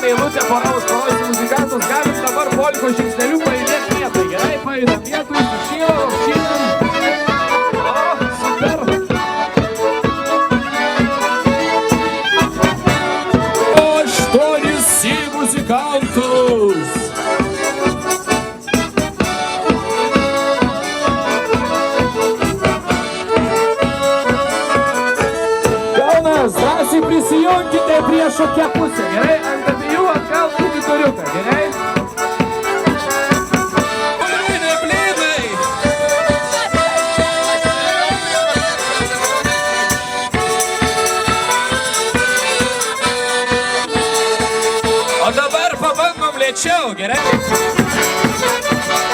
eilutę paraus paruošti muzikantus, galim dabar poliko žingsnelių pajudėti vietoj. Gerai, pajudam vietoj, sušylam, super. Aštuonis į muzikantus. Drąsiai prisijunkite prie šokę pusę, gerai? Ant abiejų atgal į viduriuką, gerai? Blynai, blynai! O dabar pabandom lėčiau, gerai?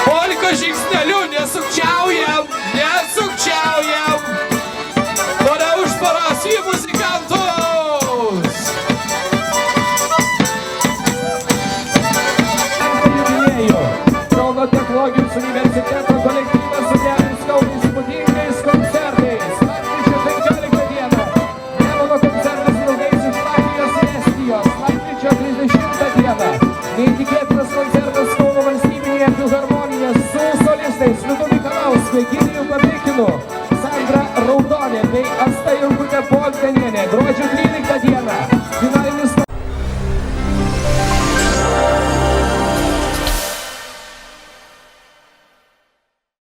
Poliko žingsnelių, nesukčiaujam, nesukčiaujam! Pora už paros į muzikantus! Kauno technologijos universiteto kolektyvas suderins Kauno įspūdingais koncertais. Lapkričio 15 dieną Nemuno koncertas draugais iš Latvijos ir Estijos. Lapkričio 30 dieną neįtikėtinas koncertas Kauno valstybinėje filharmonijoje su solistais Liudu Mikalausku, Egidijum Pabikinu, Sandra Raudonė bei Asta Jurkutė Bogdanienė. Gruodžio 13